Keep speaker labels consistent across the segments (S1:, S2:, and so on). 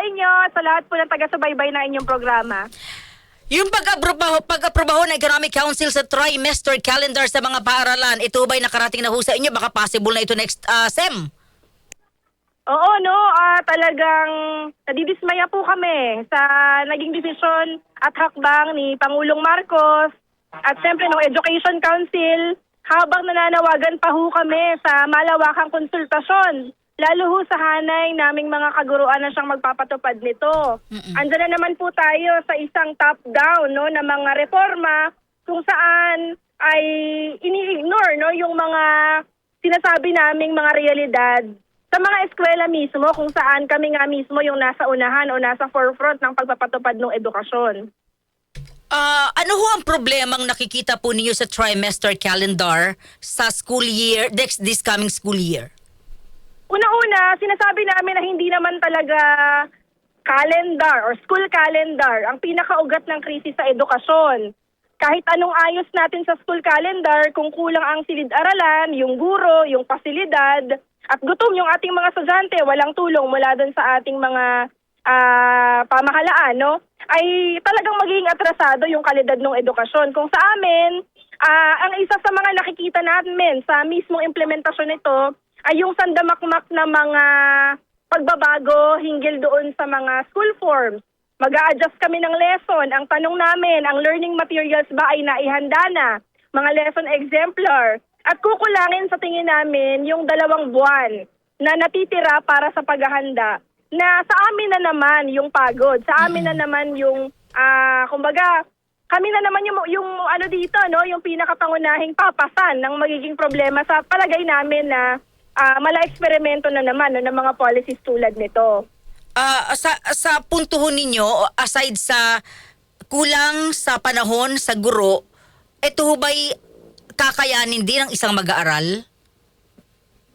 S1: inyo, sa lahat po ng taga-subaybay na inyong programa.
S2: Yung pag-aprobaho ng Economic Council sa trimester calendar sa mga paaralan, ito ba'y nakarating na ho sa inyo? Baka possible na ito next SEM?
S1: Oo, no, talagang nadidismaya po kami sa naging desisyon at hakbang ni Pangulong Marcos at siyempre ng Education Council habang nananawagan pa ho kami sa malawakang konsultasyon. Lalo ho sa hanay naming mga kaguruan na siyang magpapatupad nito. Andiyan na naman po tayo sa isang top-down no, na mga reforma kung saan ay ini-ignore no, yung mga sinasabi naming mga realidad sa mga eskwela mismo kung saan kami nga mismo yung nasa unahan o nasa forefront ng pagpapatupad ng edukasyon.
S2: Ano ho ang problemang nakikita po ninyo sa trimester calendar sa school year, this coming school year?
S1: Una-una, sinasabi namin na hindi naman talaga calendar or school calendar ang pinakaugat ng krisis sa edukasyon. Kahit anong ayos natin sa school calendar, kung kulang ang silid-aralan, yung guro, yung pasilidad, at gutom yung ating mga estudyante, walang tulong mula doon sa ating mga pamahalaan, no? Ay talagang magiging atrasado yung kalidad ng edukasyon. Kung sa amin, ang isa sa mga nakikita namin sa mismong implementasyon nito, ay yung sandamakmak na mga pagbabago hinggil doon sa mga school forms. Mag-a-adjust kami ng lesson. Ang tanong namin, ang learning materials ba ay naihanda na? Mga lesson exemplar. At kukulangin sa tingin namin yung 2 buwan na natitira para sa paghahanda na sa amin na naman yung pagod. Sa amin na naman yung, kumbaga, kami na naman yung ano dito, no? Yung pinakapangunahing papasan ng magiging problema sa palagay namin na mala eksperimento na naman ng mga policies tulad nito.
S2: Sa puntuhon ninyo, aside sa kulang sa panahon sa guro, ito ho ba'y kakayanin din ng isang mag-aaral?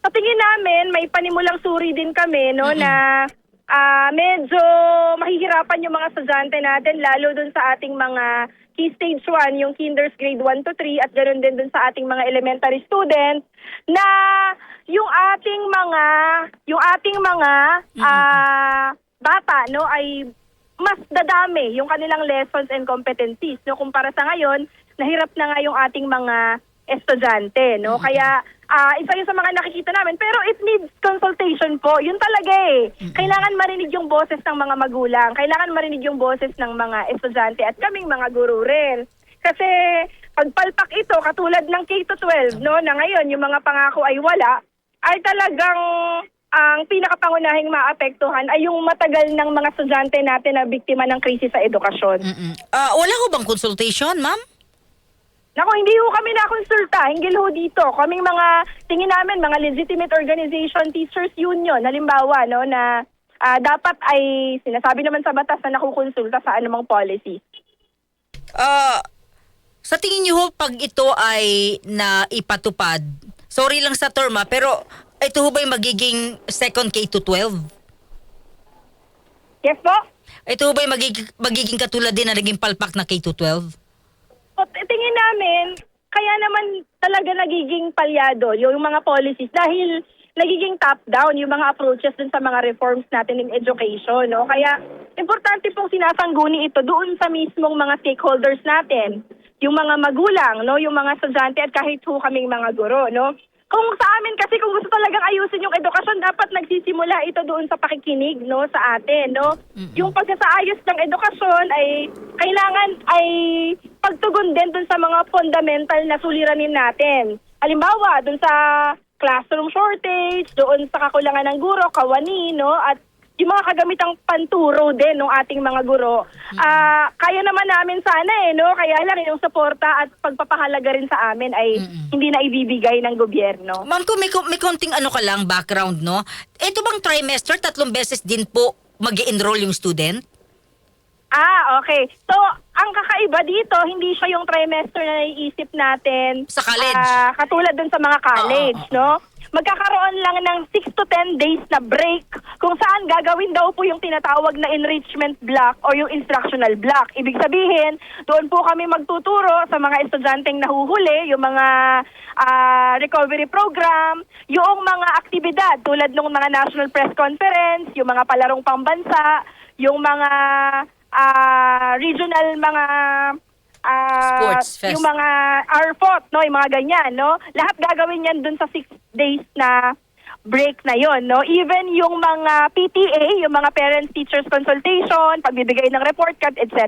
S1: Sa tingin namin, may panimulang suri din kami no, na medyo mahihirapan yung mga estudyante natin, lalo dun sa ating mga key stage 1, yung kinders grade 1 to 3 at ganoon din dun sa ating mga elementary students na yung ating mga bata no ay mas dadami yung kanilang lessons and competencies no kumpara sa ngayon nahirap na nga yung ating mga estudyante no kaya isa yun sa mga nakikita namin pero it needs consultation po yun talaga kailangan marinig yung boses ng mga magulang, kailangan marinig yung boses ng mga estudyante at kaming mga guro rin kasi pagpalpak ito katulad ng K-12 no na ngayon yung mga pangako ay wala ay talagang ang pinakapangunahing maapektuhan ay yung matagal ng mga estudyante natin na biktima ng krisis sa edukasyon.
S2: Wala ho bang consultation, ma'am?
S1: Naku, hindi ho kami nakonsulta. Hinggil ho dito. Kaming mga, tingin namin, mga legitimate organization, teachers union, halimbawa, no, na dapat ay sinasabi naman sa batas na nakukonsulta sa anumang policy.
S2: Sa tingin niyo ho, pag ito ay naipatupad, sorry lang sa term pero ito ho ba'y magiging second K-12?
S1: Yes po?
S2: Ito ho ba'y magiging katulad din na naging palpak na K-12?
S1: Tingin namin, kaya naman talaga nagiging palyado yung mga policies dahil nagiging top-down yung mga approaches dun sa mga reforms natin in education. No? Kaya importante pong sinasangguni ito doon sa mismong mga stakeholders natin, yung mga magulang, no? Yung mga estudyante at kahit ho kaming mga guro. No? Kung sa amin kasi kung gusto talagang ayusin yung edukasyon, dapat nagsisimula ito doon sa pakikinig no, sa atin. No? Yung pagsasaayos ng edukasyon ay kailangan ay pagtugon din doon sa mga fundamental na suliranin natin. Halimbawa, doon sa classroom shortage, doon sa kakulangan ng guro, kawani, no? At yung mga kagamitang panturo din ng ating mga guro. Kaya naman namin sana no? Kaya lang yung suporta at pagpapahalaga rin sa amin ay hindi na ibibigay ng gobyerno.
S2: Ma'am, kung may konting ano ka lang, background, no? Ito bang trimester, 3 beses din po mag-i-enroll yung student?
S1: Okay. So, ang kakaiba dito, hindi siya yung trimester na naiisip natin
S2: Sa college?
S1: katulad dun sa mga college, no? magkakaroon lang ng 6 to 10 days na break kung saan gagawin daw po yung tinatawag na enrichment block o yung instructional block. Ibig sabihin, doon po kami magtuturo sa mga estudyanteng nahuhuli, yung mga recovery program, yung mga aktibidad tulad ng mga National Press Conference, yung mga palarong pambansa, yung mga regional mga
S2: Sports fest.
S1: yung mga RFOT, no, yung mga ganyan, no? Lahat gagawin yan dun sa 6 days na break na yon, no? Even yung mga PTA, yung mga Parents Teachers Consultation, pagbibigay ng report card, etc.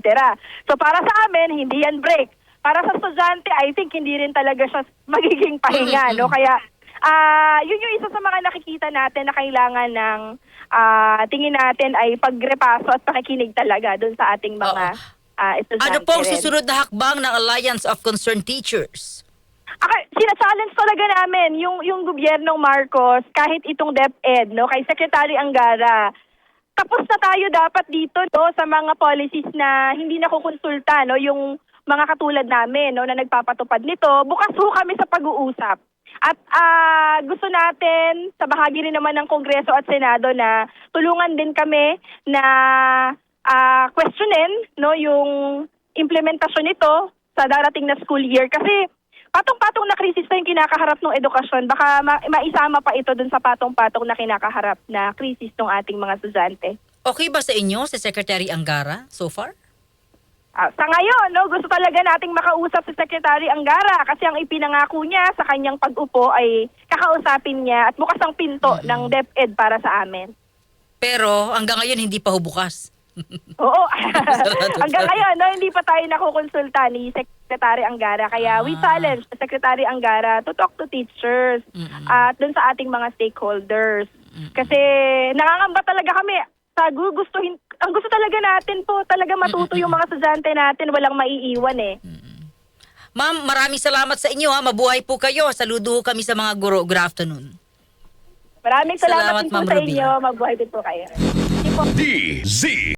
S1: So para sa amin, hindi yan break. Para sa estudyante, I think hindi rin talaga siya magiging pahinga, no? Kaya yun yung isa sa mga nakikita natin na kailangan ng tingin natin ay pagrepaso at pakikinig talaga dun sa ating mga estudyante.
S2: Ano pong
S1: rin.
S2: susunod na hakbang ng Alliance of Concerned Teachers?
S1: Sina-challenge talaga namin yung gobyernong Marcos, kahit itong DepEd, no, kay Secretary Angara. Tapos na tayo dapat dito, no, sa mga policies na hindi nakukonsulta, no, yung mga katulad namin, no, na nagpapatupad nito. Bukas ho kami sa pag-uusap. At gusto natin, sa bahagi rin naman ng Kongreso at Senado, na tulungan din kami na questionin, no, yung implementasyon nito sa darating na school year. Kasi patong-patong na krisis na yung kinakaharap ng edukasyon. Baka maisama pa ito dun sa patong-patong na kinakaharap na krisis ng ating mga estudyante.
S2: Okay ba sa inyo, si Secretary Angara, so far?
S1: Sa ngayon, no, gusto talaga nating makausap si Secretary Angara kasi ang ipinangako niya sa kanyang pag-upo ay kakausapin niya at bukas ang pinto ng DepEd para sa amin.
S2: Pero hanggang ngayon hindi pa hubukas.
S1: Oo. Hanggang ngayon, no, hindi pa tayo nakukonsulta ni Secretary Angara. Kaya we challenge Secretary Angara to talk to teachers at dun sa ating mga stakeholders. Kasi nangangamba talaga kami. Ang gusto talaga natin po, talaga matuto yung mga estudyante natin, walang maiiwan eh.
S2: Ma'am, maraming salamat sa inyo. Mabuhay po kayo. Saludo ho kami sa mga guro. Good afternoon.
S1: Maraming salamat din po
S2: Ma'am
S1: sa
S2: Ruby.
S1: inyo. Mabuhay din po kayo.
S3: DZ